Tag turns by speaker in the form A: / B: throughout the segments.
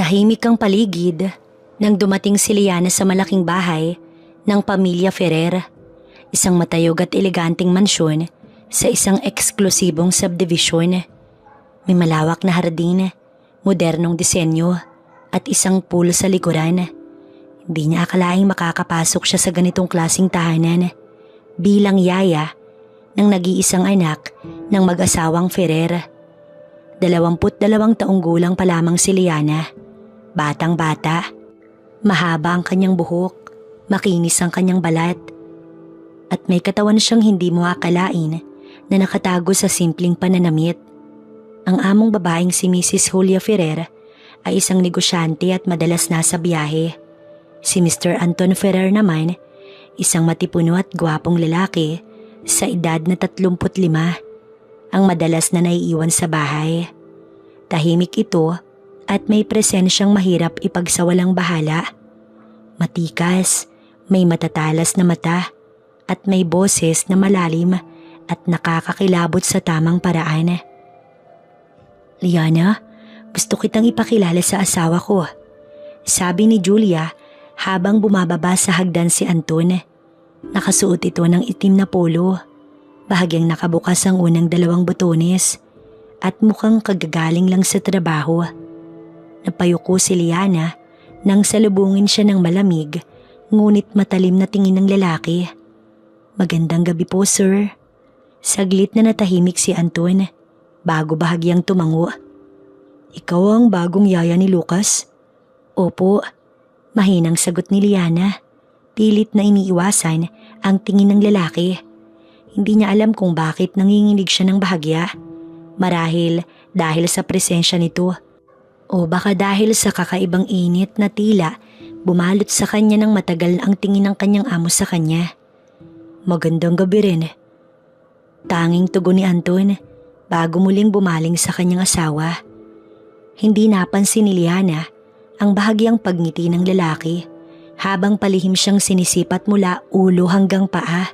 A: Tahimik ang paligid nang dumating si Liana sa malaking bahay ng pamilya Ferrer. Isang matayog at eleganteng mansyon sa isang eksklusibong subdivision. May malawak na hardin, modernong disenyo at isang pool sa likuran. Hindi niya akalaing makakapasok siya sa ganitong klaseng tahanan bilang yaya ng nag-iisang anak ng mag-asawang Ferrer. 22 taong gulang pa lamang si Liana. Batang-bata, mahaba ang kanyang buhok, makinis ang kanyang balat, at may katawan siyang hindi mo akalain na nakatago sa simpleng pananamit. Ang among babaeng si Mrs. Julia Ferrer ay isang negosyante at madalas nasa biyahe. Si Mr. Anton Ferrer naman, isang matipuno at gwapong lalaki sa edad na 35, ang madalas na naiiwan sa bahay. Tahimik ito at may presensyang mahirap ipagsawalang bahala. Matikas, may matatalas na mata at may boses na malalim at nakakakilabot sa tamang paraan. Liana, gusto kitang ipakilala sa asawa ko, sabi ni Julia habang bumababa sa hagdan si Anton. Nakasuot ito ng itim na polo, bahagyang nakabukas ang unang 2 botones at mukhang kagagaling lang sa trabaho. Napayuko si Liana nang salubungin siya ng malamig ngunit matalim na tingin ng lalaki. Magandang gabi po, sir. Saglit na natahimik si Anton bago bahagyang tumango. Ikaw ang bagong yaya ni Lucas? Opo, mahinang sagot ni Liana. Pilit na iniiwasan ang tingin ng lalaki. Hindi niya alam kung bakit nanginginig siya ng bahagya. Marahil dahil sa presensya nito. O baka dahil sa kakaibang init na tila bumalot sa kanya ng matagal ang tingin ng kanyang amo sa kanya. Magandang gabi rin. Tanging tugon ni Anton bago muling bumaling sa kanyang asawa. Hindi napansin ni Liana ang bahagyang pagngiti ng lalaki habang palihim siyang sinisipat mula ulo hanggang paa.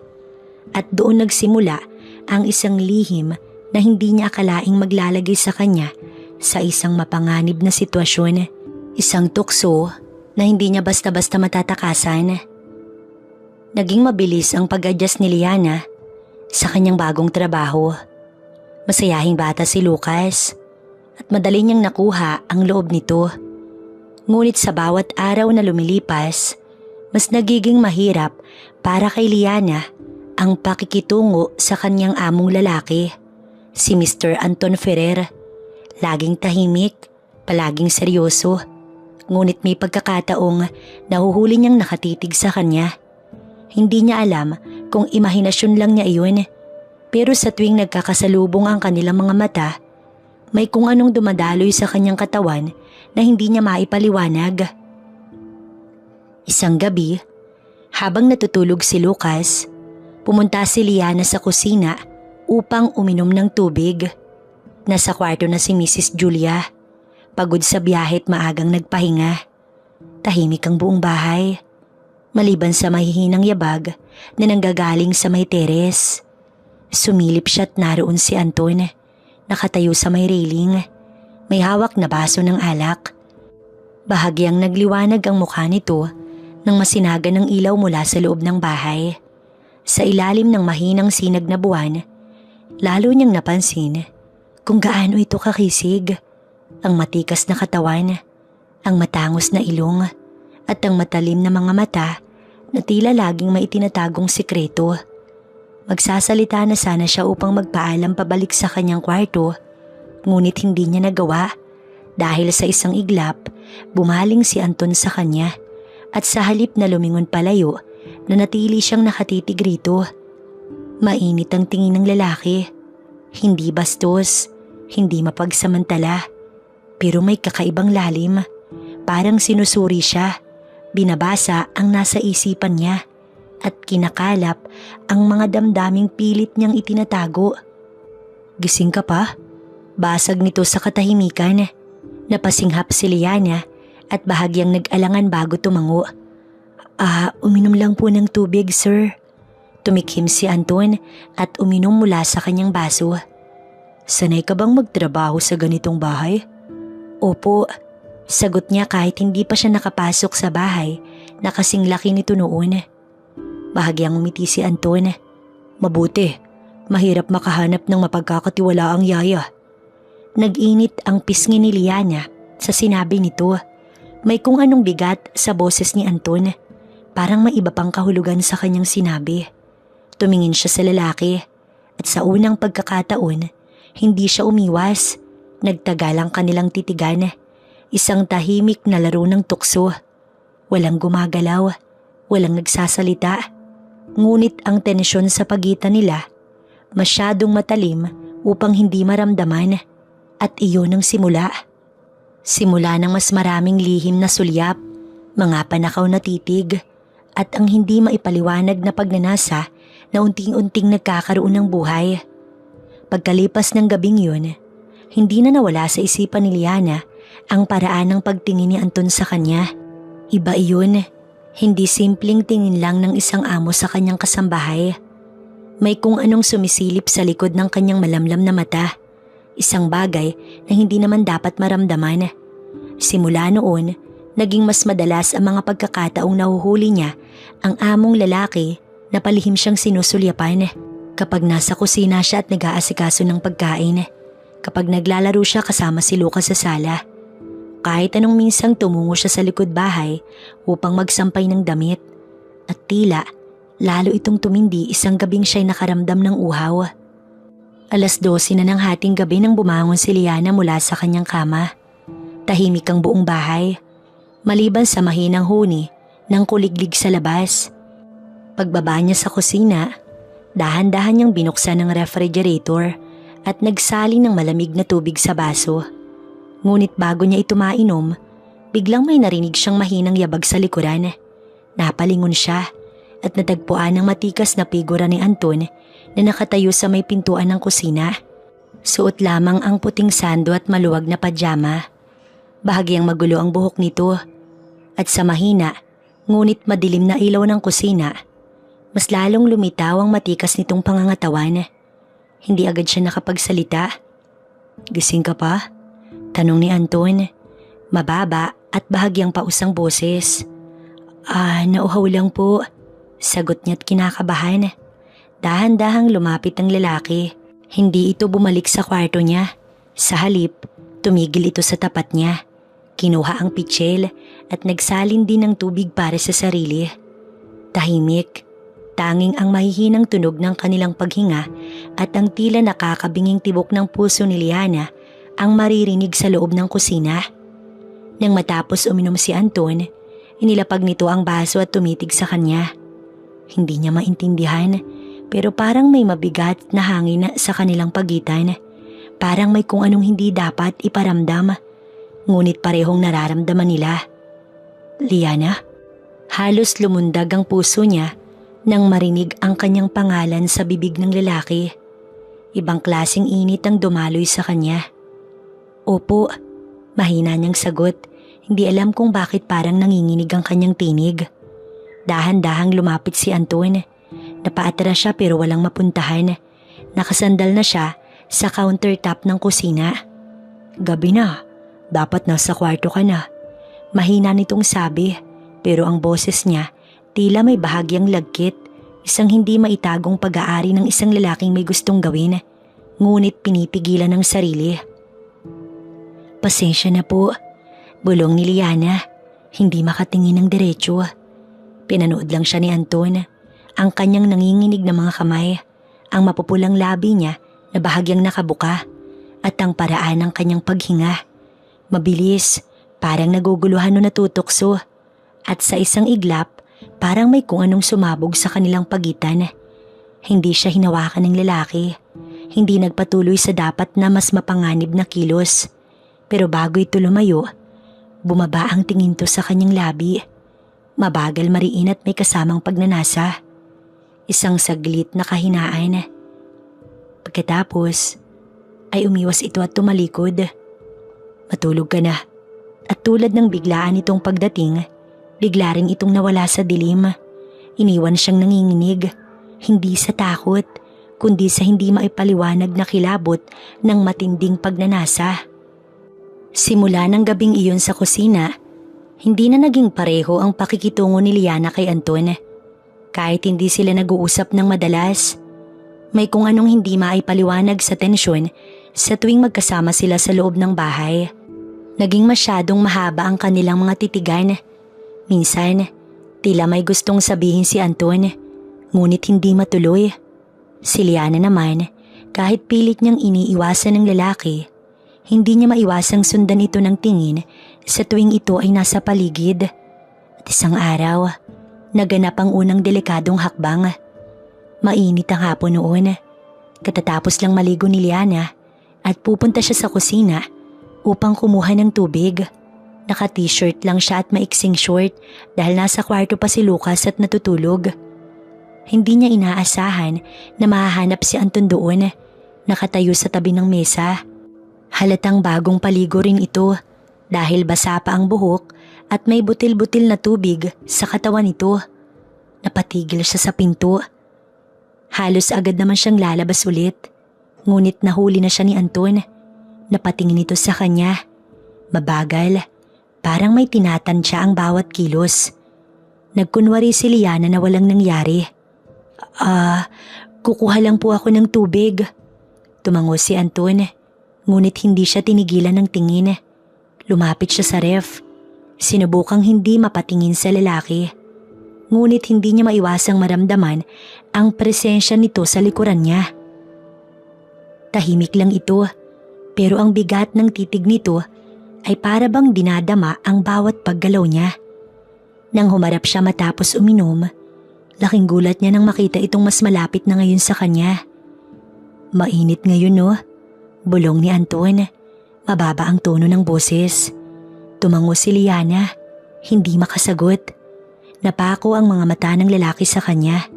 A: At doon nagsimula ang isang lihim na hindi niya akalaing maglalagay sa kanya sa isang mapanganib na sitwasyon, isang tukso na hindi niya basta-basta matatakasan. Naging mabilis ang pag-adjust ni Liana sa kanyang bagong trabaho. Masayahing bata si Lucas at madali niyang nakuha ang loob nito. Ngunit sa bawat araw na lumilipas, mas nagiging mahirap para kay Liana ang pakikitungo sa kanyang among lalaki, si Mr. Anton Ferrer. Laging tahimik, palaging seryoso, ngunit may pagkakataong nahuhuli niyang nakatitig sa kanya. Hindi niya alam kung imahinasyon lang niya iyon, pero sa tuwing nagkakasalubong ang kanilang mga mata, may kung anong dumadaloy sa kanyang katawan na hindi niya maipaliwanag. Isang gabi, habang natutulog si Lucas, pumunta si Liana sa kusina upang uminom ng tubig. Nasa kwarto na si Mrs. Julia, pagod sa biyahe at maagang nagpahinga. Tahimik ang buong bahay, maliban sa mahihinang yabag na nanggagaling sa may teres. Sumilip siya at naroon si Anton, nakatayo sa may railing, may hawak na baso ng alak. Bahagyang nagliwanag ang mukha nito nang masinaga ng ilaw mula sa loob ng bahay. Sa ilalim ng mahinang sinag na buwan, lalo niyang napansin kung gaano ito kakisig, ang matikas na katawan, ang matangos na ilong, at ang matalim na mga mata na tila laging may itinatagong sikreto. Magsasalita na sana siya upang magpaalam pabalik sa kanyang kwarto, ngunit hindi niya nagawa dahil sa isang iglap, bumaling si Anton sa kanya at sa halip na lumingon palayo, nanatili siyang nakatitig rito. Mainit ang tingin ng lalaki, hindi bastos, hindi mapagsamantala, pero may kakaibang lalim. Parang sinusuri siya, binabasa ang nasa isipan niya at kinakalap ang mga damdaming pilit niyang itinatago. Gising ka pa? Basag nito sa katahimikan. Napasinghap si Liana at bahagyang nag-alangan bago tumango. Uminom lang po ng tubig, sir. Tumikhim si Anton at uminom mula sa kanyang baso. Sanay ka bang magtrabaho sa ganitong bahay? Opo, Sagot niya kahit hindi pa siya nakapasok sa bahay na kasing laki nito noon. Bahagyang umiti si Anton. Mabuti, mahirap makahanap ng mapagkakatiwalaang yaya. Nag-init ang pisngi ni Liana sa sinabi nito. May kung anong bigat sa boses ni Anton. Parang may iba pang kahulugan sa kanyang sinabi. Tumingin siya sa lalaki at sa unang pagkakataon, hindi siya umiwas. Nagtagal ang kanilang titigan. Isang tahimik na laro ng tukso. Walang gumagalaw, walang nagsasalita. Ngunit ang tensyon sa pagitan nila, masyadong matalim upang hindi maramdaman. At iyon ang simula. Simula ng mas maraming lihim na sulyap, mga panakaw na titig, at ang hindi maipaliwanag na pagnanasa na unting-unting nagkakaroon ng buhay. Pagkalipas ng gabing yun, hindi na nawala sa isipan ni Liana ang paraan ng pagtingin ni Anton sa kanya. Iba iyon, hindi simpleng tingin lang ng isang amo sa kanyang kasambahay. May kung anong sumisilip sa likod ng kanyang malamlam na mata. Isang bagay na hindi naman dapat maramdaman. Simula noon, naging mas madalas ang mga pagkakataong nahuhuli niya ang among lalaki na palihim siyang sinusulyapan. Kapag nasa kusina siya at nag-aasikaso ng pagkain. Kapag naglalaro siya kasama si Lucas sa sala. Kahit anong minsang tumungo siya sa likod bahay upang magsampay ng damit. At tila, lalo itong tumindi isang gabing siya'y nakaramdam ng uhaw. 12:00 na ng hating gabi nang bumangon si Liana mula sa kanyang kama. Tahimik ang buong bahay, maliban sa mahinang huni ng kuliglig sa labas. Pagbaba niya sa kusina, dahan-dahan niyang binuksan ang refrigerator at nagsali ng malamig na tubig sa baso. Ngunit bago niya ito mainom, biglang may narinig siyang mahinang yabag sa likuran. Napalingon siya at natagpuan ang matikas na figura ni Anton na nakatayo sa may pintuan ng kusina. Suot lamang ang puting sando at maluwag na pajama. Bahagyang magulo ang buhok nito at sa mahina ngunit madilim na ilaw ng kusina, mas lalong lumitaw ang matikas nitong pangangatawan. Hindi agad siya nakapagsalita. Gising ka pa? Tanong ni Anton, mababa at bahagyang pausang boses. Nauhaw lang po, sagot niya't kinakabahan. Dahan-dahang lumapit ang lalaki. Hindi ito bumalik sa kwarto niya. Sa halip, tumigil ito sa tapat niya. Kinuha ang pitsil at nagsalin din ng tubig para sa sarili. Tahimik, tanging ang mahihinang tunog ng kanilang paghinga at ang tila nakakabinging tibok ng puso ni Liana ang maririnig sa loob ng kusina. Nang matapos uminom si Anton, inilapag nito ang baso at tumitig sa kanya. Hindi niya maintindihan pero parang may mabigat na hangin sa kanilang pagitan. Parang may kung anong hindi dapat iparamdam. Ngunit parehong nararamdaman nila. Liana? Halos lumundag ang puso niya nang marinig ang kanyang pangalan sa bibig ng lalaki. Ibang klaseng init ang dumaloy sa kanya. Opo, mahina niyang sagot. Hindi alam kung bakit parang nanginginig ang kanyang tinig. Dahan-dahang lumapit si Anton. Napaatras siya pero walang mapuntahan. Nakasandal na siya sa countertop ng kusina. Gabi na, dapat nasa kwarto ka na. Mahina nitong sabi pero ang boses niya tila may bahagyang lagkit. Isang hindi maitagong pag-aari ng isang lalaking may gustong gawin. Ngunit pinipigilan ng sarili. Pasensya na po, bulong ni Liana. Hindi makatingin ng diretsyo. Pinanood lang siya ni Anton. Ang kanyang nanginginig na mga kamay, ang mapupulang labi niya na bahagyang nakabuka at ang paraan ng kanyang paghinga. Mabilis, parang naguguluhan o natutokso at sa isang iglap parang may kung anong sumabog sa kanilang pagitan. Hindi siya hinawakan ng lalaki, hindi nagpatuloy sa dapat na mas mapanganib na kilos. Pero bago ito lumayo, bumaba ang tingin to sa kanyang labi. Mabagal mariin at may kasamang pagnanasa. Isang saglit na kahinaan. Pagkatapos, ay umiwas ito at tumalikod. Matulog ka na. At tulad ng biglaan itong pagdating, bigla rin itong nawala sa dilim. Iniwan siyang nanginginig, hindi sa takot, kundi sa hindi maipaliwanag na kilabot ng matinding pagnanasa. Simula ng gabing iyon sa kusina, hindi na naging pareho ang pakikitungo ni Liana kay Anton. Kahit hindi sila nag-uusap ng madalas, may kung anong hindi maipaliwanag sa tensyon sa tuwing magkasama sila sa loob ng bahay. Naging masyadong mahaba ang kanilang mga titigan. Minsan, tila may gustong sabihin si Anton, ngunit hindi matuloy. Si Liana naman, kahit pilit niyang iniiwasan ng lalaki, hindi niya maiwasang sundan ito ng tingin sa tuwing ito ay nasa paligid. At isang araw, naganap ang unang delikadong hakbang. Mainit ang hapon noon. Katatapos lang maligo ni Liana at pupunta siya sa kusina upang kumuha ng tubig. Naka-t-shirt lang siya at maiksing short dahil nasa kwarto pa si Lucas at natutulog. Hindi niya inaasahan na mahahanap si Anton doon, nakatayo sa tabi ng mesa. Halatang bagong paligo rin ito dahil basa pa ang buhok at may butil-butil na tubig sa katawan nito. Napatigil siya sa pinto. Halos agad naman siyang lalabas ulit, ngunit nahuli na siya ni Anton. Napatingin ito sa kanya. Mabagal, parang may tinatansya ang bawat kilos. Nagkunwari si Liana na walang nangyari. Kukuha lang po ako ng tubig. Tumango si Anton, ngunit hindi siya tinigilan ng tingin. Lumapit siya sa ref. Sinubukang hindi mapatingin sa lalaki. Ngunit hindi niya maiwasang maramdaman ang presensya nito sa likuran niya. Tahimik lang ito, pero ang bigat ng titig nito ay para bang dinadama ang bawat paggalaw niya. Nang humarap siya matapos uminom, laking gulat niya nang makita itong mas malapit na ngayon sa kanya. Mainit ngayon, no? Bulong ni Anton. Mababa ang tono ng boses. Tumango si Liana, hindi makasagot. Napako ang mga mata ng lalaki sa kanya,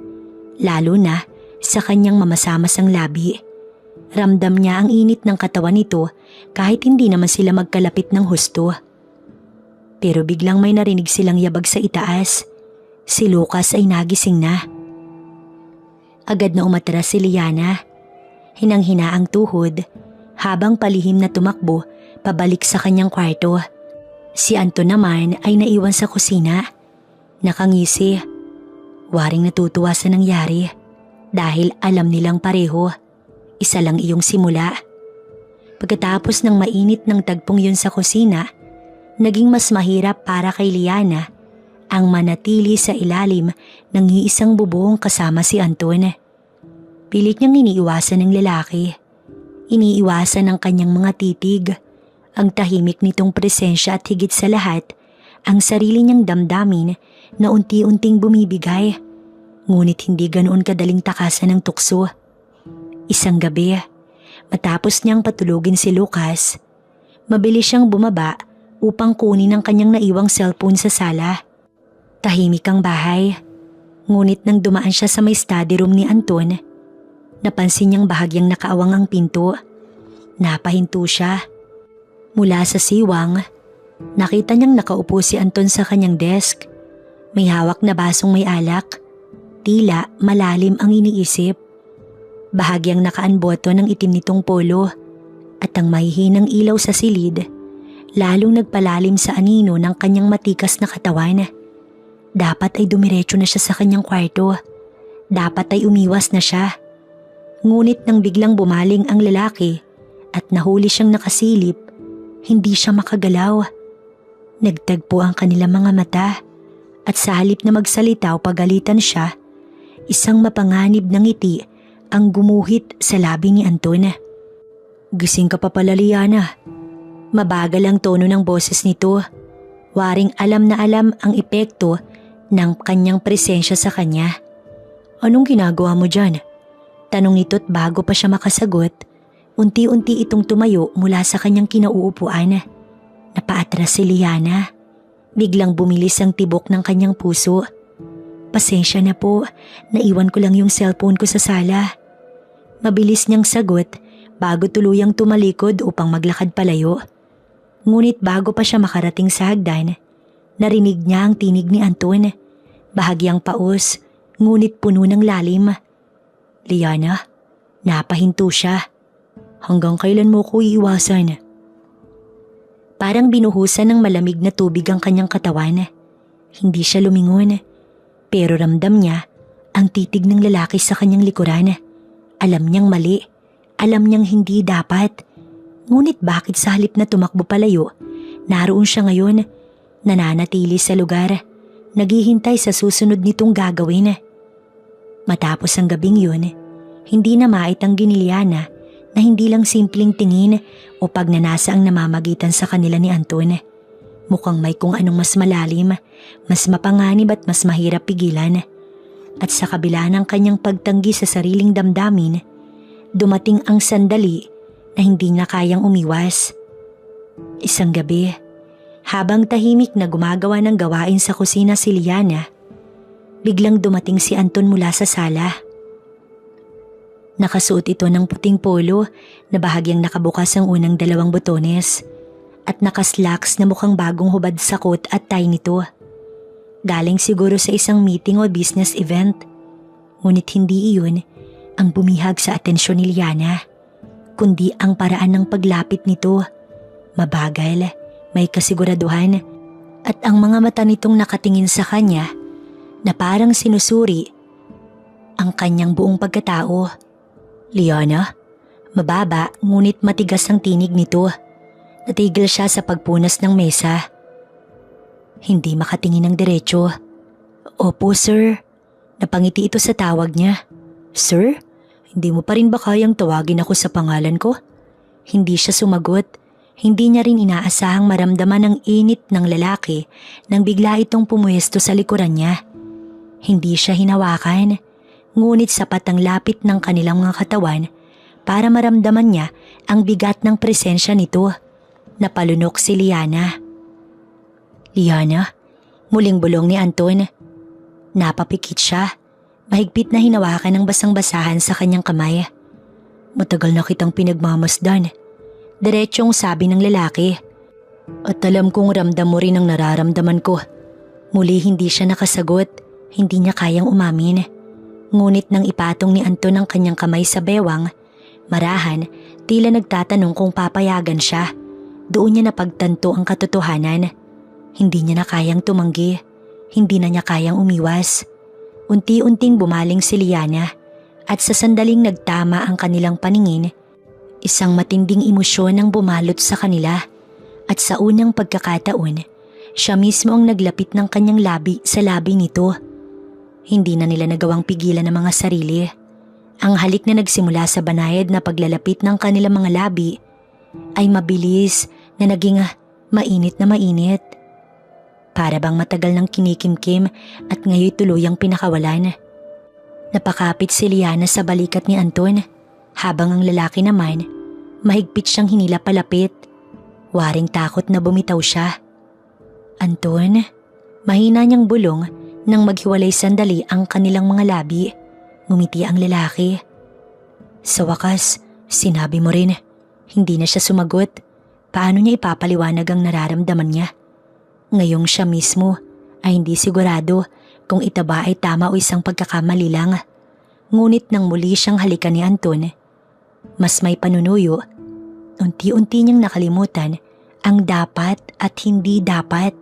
A: lalo na sa kanyang mamasamasang labi. Ramdam niya ang init ng katawan nito kahit hindi naman sila magkalapit ng husto. Pero biglang may narinig silang yabag sa itaas. Si Lucas ay nagising na. Agad na umatras si Liana. Hinang-hina ang tuhod habang palihim na tumakbo pabalik sa kanyang kwarto. Si Anton naman ay naiwan sa kusina. Nakangisi. Waring natutuwa sa nangyari dahil alam nilang pareho. Isa lang iyong simula. Pagkatapos ng mainit ng tagpong yun sa kusina, naging mas mahirap para kay Liana ang manatili sa ilalim ng iisang bubong kasama si Anton. Pilit niyang iniiwasan ng lalaki. Iniiwasan ang kanyang mga titig, ang tahimik nitong presensya at higit sa lahat, ang sarili niyang damdamin na unti-unting bumibigay, ngunit hindi ganoon kadaling takasan ng tukso. Isang gabi, matapos niyang patulugin si Lucas, mabilis siyang bumaba upang kunin ang kanyang naiwang cellphone sa sala. Tahimik ang bahay, ngunit nang dumaan siya sa may study room ni Anton, napansin niyang bahagyang nakaawang ang pinto. Napahinto siya. Mula sa siwang, nakita niyang nakaupo si Anton sa kanyang desk. May hawak na basong may alak. Tila malalim ang iniisip. Bahagyang nakaanboto ng itim nitong polo at ang mahihinang ilaw sa silid lalong nagpalalim sa anino ng kanyang matikas na katawan. Dapat ay dumiretso na siya sa kanyang kwarto. Dapat ay umiwas na siya. Ngunit nang biglang bumaling ang lalaki at nahuli siyang nakasilip, hindi siya makagalaw. Nagtagpo ang kanilang mga mata at sa halip na magsalita o pagalitan siya, isang mapanganib na ngiti ang gumuhit sa labi ni Anton. Gising ka pa pala, Liana. Mabagal ang tono ng boses nito. Waring alam na alam ang epekto ng kanyang presensya sa kanya. Anong ginagawa mo dyan? Tanong nito't bago pa siya makasagot, unti-unti itong tumayo mula sa kanyang kinauupuan. Napaatras si Liana. Biglang bumilis ang tibok ng kanyang puso. Pasensya na po, naiwan ko lang yung cellphone ko sa sala. Mabilis niyang sagot bago tuluyang tumalikod upang maglakad palayo. Ngunit bago pa siya makarating sa hagdan, narinig niya ang tinig ni Anton. Bahagyang paos, ngunit puno ng lalim. Liana, napahinto siya. Hanggang kailan mo ko iiwasan? Parang binuhusan ng malamig na tubig ang kanyang katawan. Hindi siya lumingon, pero ramdam niya ang titig ng lalaki sa kanyang likuran. Alam niyang mali, alam niyang hindi dapat. Ngunit bakit sa halip na tumakbo palayo, naroon siya ngayon, nananatili sa lugar, naghihintay sa susunod nitong gagawin. Matapos ang gabing yun, hindi na maitanggi ni Liana na hindi lang simpleng tingin o pagnanasa ang namamagitan sa kanila ni Anton. Mukhang may kung anong mas malalim, mas mapanganib at mas mahirap pigilan. At sa kabila ng kanyang pagtanggi sa sariling damdamin, dumating ang sandali na hindi niya kayang umiwas. Isang gabi, habang tahimik na gumagawa ng gawain sa kusina si Liana, biglang dumating si Anton mula sa sala. Nakasuot ito ng puting polo na bahagyang nakabukas ang unang 2 botones at nakaslacks na mukhang bagong hubad sa coat at tie nito. Galing siguro sa isang meeting o business event, ngunit hindi iyon ang bumihag sa atensyon ni Liana, kundi ang paraan ng paglapit nito. Mabagal, may kasiguraduhan, at ang mga mata nitong nakatingin sa kanya na parang sinusuri ang kanyang buong pagkatao. Liana, mababa ngunit matigas ang tinig nito. Natigil siya sa pagpunas ng mesa. Hindi makatingin ng diretso. Opo sir, napangiti ito sa tawag niya. Sir, hindi mo pa rin ba kayang tawagin ako sa pangalan ko? Hindi siya sumagot. Hindi niya rin inaasahang maramdaman ang init ng lalaki nang bigla itong pumuesto sa likuran niya. Hindi siya hinawakan, ngunit sapat ang lapit ng kanilang mga katawan para maramdaman niya ang bigat ng presensya nito. Napalunok si Liana. Liana, muling bulong ni Anton. Napapikit siya. Mahigpit na hinawakan ng basang-basahan sa kanyang kamay. Matagal na kitang pinagmamasdan. Diretsyong sabi ng lalaki. At alam kong ramdam mo rin ang nararamdaman ko. Muli hindi siya nakasagot. Hindi niya kayang umamin. Ngunit nang ipatong ni Anton ang kanyang kamay sa bewang, marahan, tila nagtatanong kung papayagan siya. Doon niya napagtanto ang katotohanan. Hindi niya na kayang tumanggi. Hindi na niya kayang umiwas. Unti-unting bumaling si Liana at sa sandaling nagtama ang kanilang paningin, isang matinding emosyon ang bumalot sa kanila at sa unang pagkakataon, siya mismo ang naglapit ng kanyang labi sa labi nito. Hindi na nila nagawang pigilan ang mga sarili. Ang halik na nagsimula sa banayad na paglalapit ng kanilang mga labi ay mabilis na naging mainit na mainit. Para bang matagal nang kinikimkim at ngayon tuluyang pinakawalan. Napakapit si Liana sa balikat ni Anton, habang ang lalaki naman, mahigpit siyang hinila palapit. Waring takot na bumitaw siya. Anton, mahina niyang bulong nang maghiwalay sandali ang kanilang mga labi. Ngumiti ang lalaki. Sa wakas, sinabi mo rin. Hindi na siya sumagot. Paano niya ipapaliwanag ang nararamdaman niya? Ngayong siya mismo ay hindi sigurado kung ito ba ay tama o isang pagkakamali lang. Ngunit nang muli siyang halikan ni Anton, mas may panunuyo. Unti-unti niyang nakalimutan ang dapat at hindi dapat.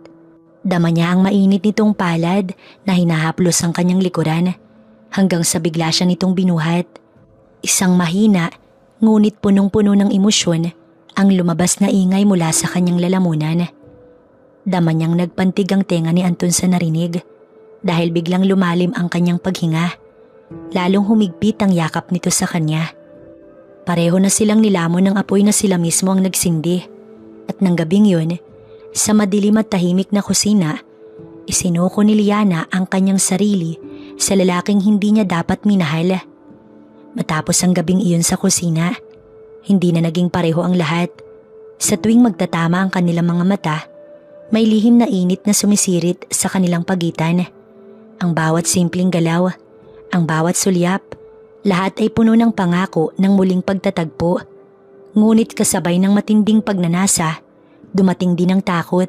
A: Dama niya ang mainit nitong palad na hinahaplos ang kanyang likuran hanggang sa bigla siya nitong binuhat. Isang mahina ngunit punong-puno ng emosyon ang lumabas na ingay mula sa kanyang lalamunan. Dama niyang nagpantig ang tenga ni Anton sa narinig dahil biglang lumalim ang kanyang paghinga. Lalong humigpit ang yakap nito sa kanya. Pareho na silang nilamon ng apoy na sila mismo ang nagsindi. At nang gabing yun, sa madilim at tahimik na kusina, isinuko ni Liana ang kanyang sarili sa lalaking hindi niya dapat minahal. Matapos ang gabing iyon sa kusina, hindi na naging pareho ang lahat. Sa tuwing magtatama ang kanilang mga mata, may lihim na init na sumisirit sa kanilang pagitan. Ang bawat simpleng galaw, ang bawat sulyap, lahat ay puno ng pangako ng muling pagtatagpo. Ngunit kasabay ng matinding pagnanasa, dumating din ang takot.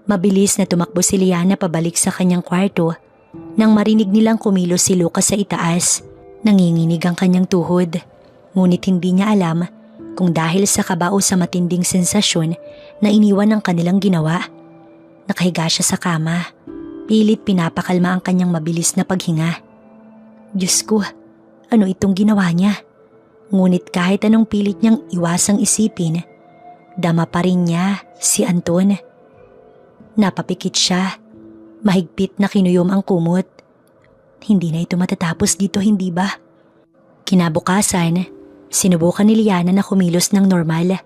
A: Mabilis na tumakbo si Liana pabalik sa kanyang kwarto nang marinig nilang kumilos si Lucas sa itaas. Nanginginig ang kanyang tuhod, ngunit hindi niya alam kung dahil sa kaba o sa matinding sensasyon na iniwan ng kanilang ginawa. Nakahiga siya sa kama, pilit pinapakalma ang kanyang mabilis na paghinga. Diyos ko, ano itong ginawa niya? Ngunit kahit anong pilit niyang iwasang isipin, dama pa rin niya si Anton. Napapikit siya, mahigpit na kinuyom ang kumot. Hindi na ito matatapos dito, hindi ba? Kinabukasan, sinubukan ni Liana na kumilos ng normal.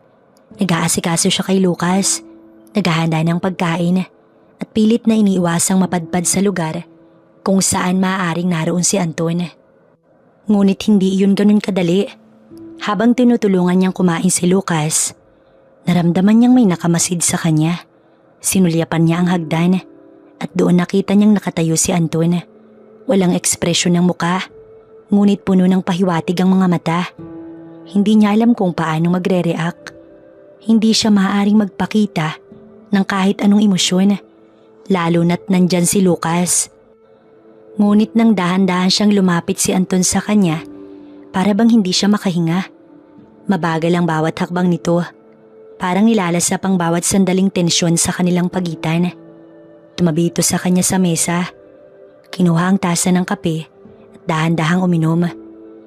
A: Nag-aasikaso siya kay Lucas, naghahanda ng pagkain at pilit na iniiwasang mapadpad sa lugar kung saan maaaring naroon si Anton. Ngunit hindi iyon ganun kadali. Habang tinutulungan niyang kumain si Lucas, naramdaman niyang may nakamasid sa kanya. Sinulyapan niya ang hagdan at doon nakita niyang nakatayo si Anton. Walang ekspresyon ng muka, ngunit puno ng pahiwatig ang mga mata. Hindi niya alam kung paano magre-react. Hindi siya maaaring magpakita ng kahit anong emosyon, lalo na't nandyan si Lucas. Ngunit nang dahan-dahan siyang lumapit si Anton sa kanya, para bang hindi siya makahinga. Mabagal ang bawat hakbang nito, parang nilalasap ang bawat sandaling tensyon sa kanilang pagitan. Tumabi ito sa kanya sa mesa, kinuha ang tasa ng kape at dahan-dahang uminom,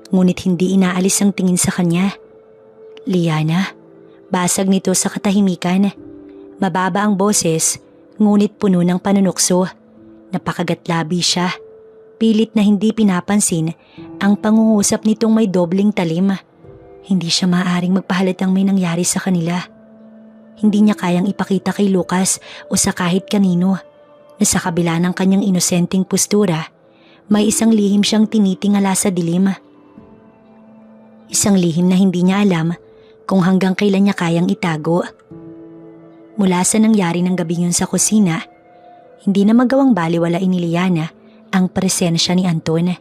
A: ngunit hindi inaalis ang tingin sa kanya. Liana, basag nito sa katahimikan. Mababa ang boses, ngunit puno ng panunukso. Napakagatlabi siya. Pilit na hindi pinapansin ang pangungusap nitong may dobling talim. Hindi siya maaaring magpahalatang may nangyari sa kanila. Hindi niya kayang ipakita kay Lucas o sa kahit kanino na sa kabila ng kanyang inosenteng postura, may isang lihim siyang tinitingala sa dilim. Isang lihim na hindi niya alam kung hanggang kailan niya kayang itago. Mula sa nangyari ng gabi yun sa kusina, hindi na magawang baliwalain ni Liana ang presensya ni Anton.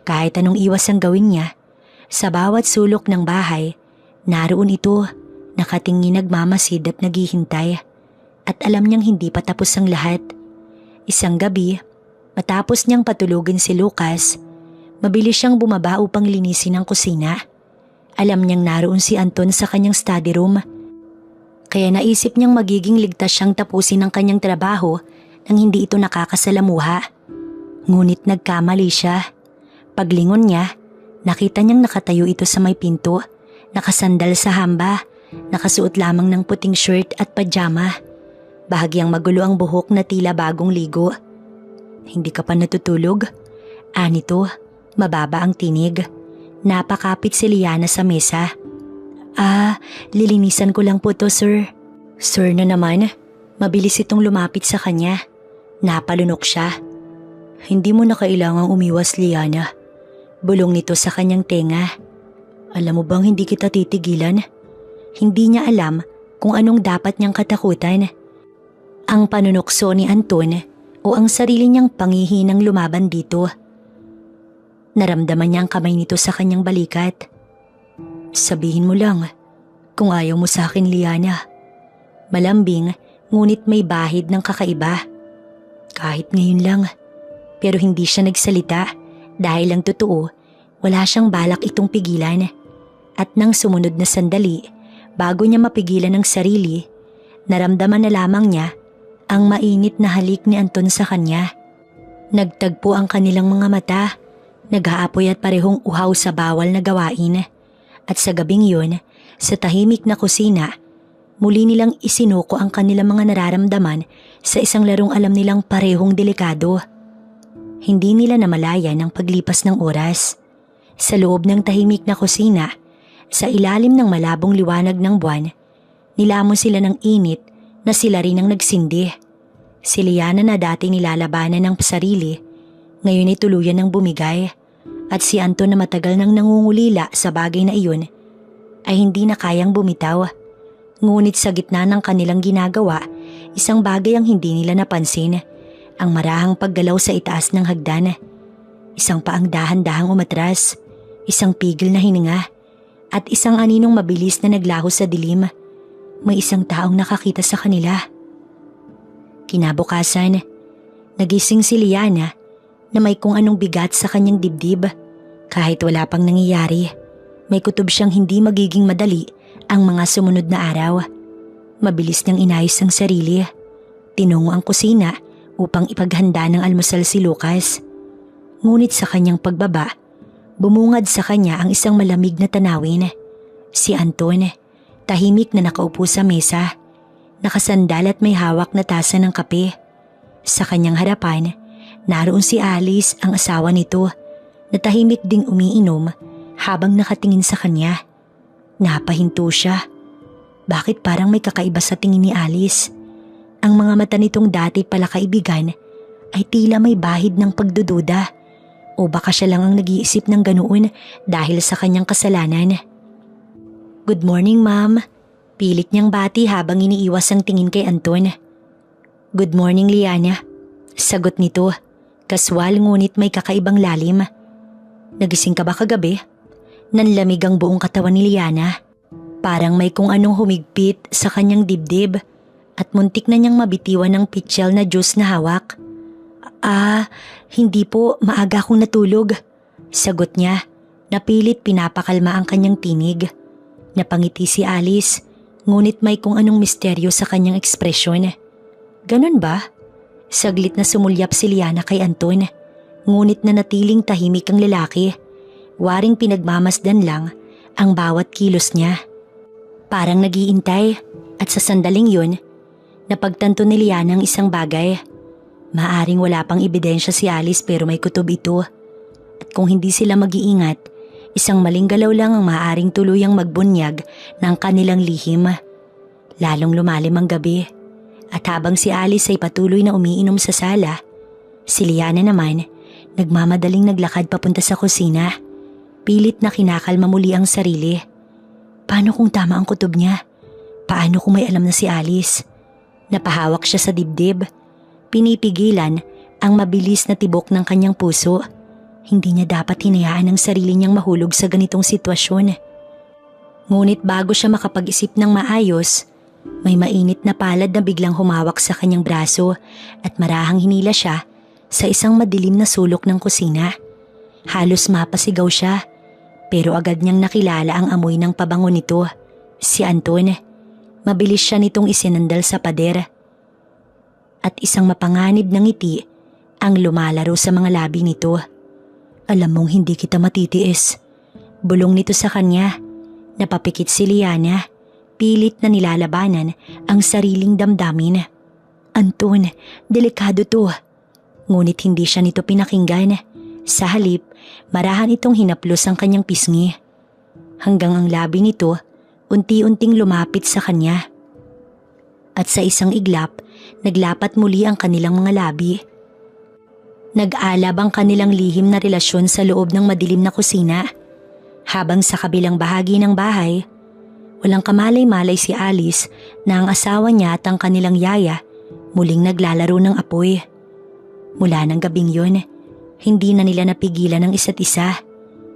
A: Kahit anong iwas ang gawin niya, sa bawat sulok ng bahay, naroon ito, nakatingin nagmamasid at naghihintay. At alam niyang hindi pa tapos ang lahat. Isang gabi, matapos niyang patulugin si Lucas, mabilis siyang bumaba upang linisin ang kusina. Alam niyang naroon si Anton sa kanyang study room. Kaya naisip niyang magiging ligtas siyang tapusin ang kanyang trabaho nang hindi ito nakakasalamuha. Ngunit nagkamali siya. Paglingon niya, nakita niyang nakatayo ito sa may pinto, nakasandal sa hamba, nakasuot lamang ng puting shirt at pajama. Bahagyang magulo ang buhok na tila bagong ligo. Hindi ka pa natutulog? Anito, mababa ang tinig. Napakapit si Liana sa mesa. Lilinisan ko lang po to, sir. Sir na naman, mabilis itong lumapit sa kanya. Napalunok siya. Hindi mo na kailangang umiwas, Liana. Bulong nito sa kanyang tenga. Alam mo bang hindi kita titigilan? Hindi niya alam kung anong dapat niyang katakutan. Ang panunukso ni Anton o ang sarili niyang panghihinang lumaban dito. Naramdaman niya ang kamay nito sa kanyang balikat. Sabihin mo lang kung ayaw mo sa akin, Liana. Malambing ngunit may bahid ng kakaiba. Kahit ngayon lang. Pero hindi siya nagsalita dahil ang totoo, wala siyang balak itong pigilan. At nang sumunod na sandali, bago niya mapigilan ang sarili, naramdaman na lamang niya ang mainit na halik ni Anton sa kanya. Nagtagpo ang kanilang mga mata, nag-aapoy at parehong uhaw sa bawal na gawain. At sa gabing yun, sa tahimik na kusina, muli nilang isinuko ang kanilang mga nararamdaman sa isang larong alam nilang parehong delikado. Hindi nila namalayan ang paglipas ng oras. Sa loob ng tahimik na kusina, sa ilalim ng malabong liwanag ng buwan, nilamon sila ng init na sila rin ang nagsindi. Si Liana na dati nilalabanan ng sarili, ngayon ay tuluyan ng bumigay. At si Anton na matagal nang nangungulila sa bagay na iyon, ay hindi na kayang bumitaw. Ngunit sa gitna ng kanilang ginagawa, isang bagay ang hindi nila napansin. Ang marahang paggalaw sa itaas ng hagdan. Isang paang dahan-dahang umatras, isang pigil na hininga, at isang aninong mabilis na naglaho sa dilim. May isang taong nakakita sa kanila. Kinabukasan, nagising si Liana na may kung anong bigat sa kanyang dibdib. Kahit wala pang nangyayari, may kutob siyang hindi magiging madali ang mga sumunod na araw. Mabilis niyang inayos ang sarili. Tinungo ang kusina upang ipaghanda ng almusal si Lucas. Ngunit sa kanyang pagbaba, bumungad sa kanya ang isang malamig na tanawin. Si Anton, tahimik na nakaupo sa mesa, nakasandal at may hawak na tasa ng kape. Sa kanyang harapan, naroon si Alice, ang asawa nito, na tahimik ding umiinom habang nakatingin sa kanya. Napahinto siya. Bakit parang may kakaiba sa tingin ni Alice? Ang mga mata nitong dati pala kaibigan ay tila may bahid ng pagdududa. O baka siya lang ang nag-iisip ng ganoon dahil sa kanyang kasalanan. "Good morning, ma'am." Pilit niyang bati habang iniiwas ang tingin kay Anton. "Good morning, Liana." Sagot nito, kaswal ngunit may kakaibang lalim. "Nagising ka ba kagabi?" Nanlamig ang buong katawan ni Liana. Parang may kung anong humigpit sa kanyang dibdib at muntik na niyang mabitiwan ng pitchel na juice na hawak. Hindi po, maaga akong natulog." Sagot niya, napilit pinapakalma ang kanyang tinig. Napangiti si Alice, ngunit may kung anong misteryo sa kanyang ekspresyon. "Ganon ba?" Saglit na sumulyap si Liana kay Anton, ngunit nanatiling tahimik ang lalaki. Waring pinagmamasdan lang ang bawat kilos niya. Parang nag-iintay, at sa sandaling yun, napagtanto ni Liana ang isang bagay. Maaring wala pang ebidensya si Alice pero may kutob ito. At kung hindi sila mag-iingat, isang maling galaw lang ang maaaring tuluyang magbunyag ng kanilang lihim. Lalong lumalim ang gabi. At habang si Alice ay patuloy na umiinom sa sala, si Liana naman nagmamadaling naglakad papunta sa kusina. Pilit na kinakalma muli ang sarili. Paano kung tama ang kutob niya? Paano kung may alam na si Alice? Napahawak siya sa dibdib. Pinipigilan ang mabilis na tibok ng kanyang puso. Hindi niya dapat hinayaan ang sarili niyang mahulog sa ganitong sitwasyon. Ngunit bago siya makapag-isip ng maayos, may mainit na palad na biglang humawak sa kanyang braso at marahang hinila siya sa isang madilim na sulok ng kusina. Halos mapasigaw siya, pero agad niyang nakilala ang amoy ng pabango nito, si Anton. Mabilis siya nitong isinandal sa pader. At isang mapanganib na ngiti ang lumalaro sa mga labi nito. "Alam mong hindi kita matitiis." Bulong nito sa kanya. Napapikit si Liana, pilit na nilalabanan ang sariling damdamin. "Anton, delikado to." Ngunit hindi siya nito pinakinggan. Sa halip, marahan itong hinaplos ang kanyang pisngi. Hanggang ang labi nito unti-unting lumapit sa kanya. At sa isang iglap, naglapat muli ang kanilang mga labi. Nag-alab ang kanilang lihim na relasyon sa loob ng madilim na kusina. Habang sa kabilang bahagi ng bahay, walang kamalay-malay si Alice na ang asawa niya at ang kanilang yaya muling naglalaro ng apoy. Mula ng gabing yun, hindi na nila napigilan ang isa't isa.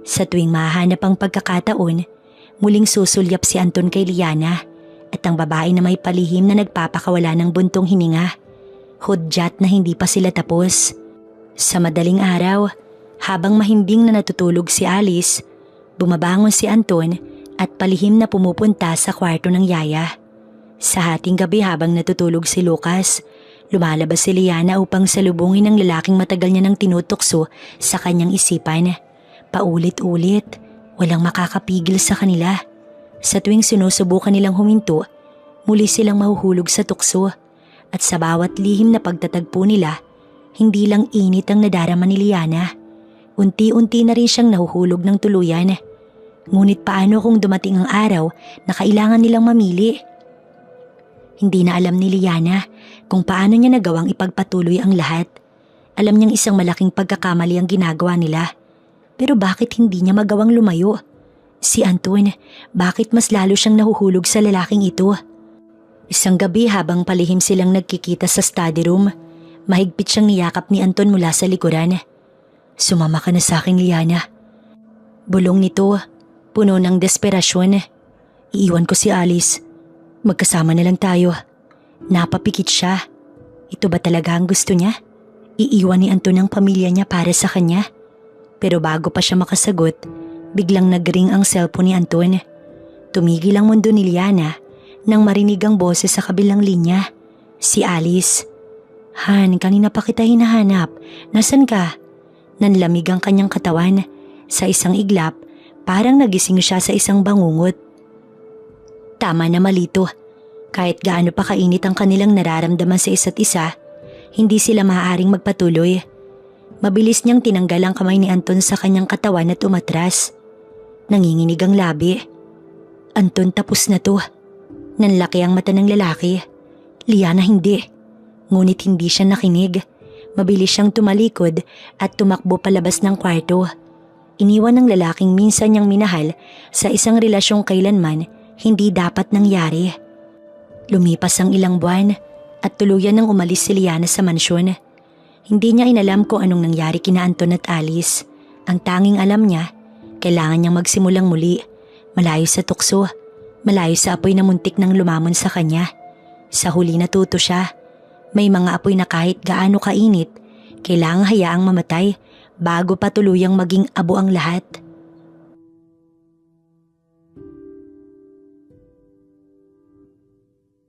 A: Sa tuwing mahanap ang pagkakataon, muling susulyap si Anton kay Liana at ang babae na may palihim na nagpapakawala ng buntong hininga. Hudyat na hindi pa sila tapos. Sa madaling araw, habang mahimbing na natutulog si Alice, bumabangon si Anton at palihim na pumupunta sa kwarto ng yaya. Sa hating gabi habang natutulog si Lucas, lumalabas si Liana upang salubungin ang lalaking matagal niya nang tinutukso sa kanyang isipan. Paulit-ulit, walang makakapigil sa kanila. Sa tuwing sinusubukan nilang huminto, muli silang mahuhulog sa tukso. At sa bawat lihim na pagtatagpo nila, hindi lang init ang nadarama ni Liana. Unti-unti na rin siyang nahuhulog ng tuluyan. Ngunit paano kung dumating ang araw na kailangan nilang mamili? Hindi na alam ni Liana kung paano niya nagawang ipagpatuloy ang lahat. Alam niyang isang malaking pagkakamali ang ginagawa nila. Pero bakit hindi niya magawang lumayo? Si Anton, bakit mas lalo siyang nahuhulog sa lalaking ito? Isang gabi habang palihim silang nagkikita sa study room, mahigpit siyang niyakap ni Anton mula sa likuran. "Sumama ka na sa akin, Liana." Bulong nito, puno ng desperasyon. "Iiwan ko si Alice. Magkasama na lang tayo." Napapikit siya. Ito ba talaga ang gusto niya? Iiwan ni Anton ang pamilya niya para sa kanya? Pero bago pa siya makasagot, biglang nagring ang cellphone ni Anton. Tumigil ang mundo ni Liana nang marinig ang boses sa kabilang linya. Si Alice. Han, kanina pa kita hinahanap. Nasaan ka? Nanlamig ang kanyang katawan. Sa isang iglap, parang nagising siya sa isang bangungot. Tama na Malito. Kahit gaano pa kainit ang kanilang nararamdaman sa isa't isa, hindi sila maaaring magpatuloy. Mabilis niyang tinanggal ang kamay ni Anton sa kanyang katawan at umatras. Nanginginig ang labi. Anton, tapos na to. Nanlaki ang mata ng lalaki. Liana, hindi. Ngunit hindi siya nakinig. Mabilis siyang tumalikod at tumakbo palabas ng kwarto. Iniwan ng lalaking minsan niyang minahal sa isang relasyong kailanman hindi dapat nangyari. Lumipas ang ilang buwan at tuluyan nang umalis si Liana sa mansyon. Hindi niya inalam kung anong nangyari kina Anton at Alice. Ang tanging alam niya, kailangan niyang magsimulang muli, malayo sa tukso, malayo sa apoy na muntik nang lumamon sa kanya. Sa huli natuto siya, may mga apoy na kahit gaano kainit, kailangang hayaang mamatay bago pa tuluyang maging abo ang lahat.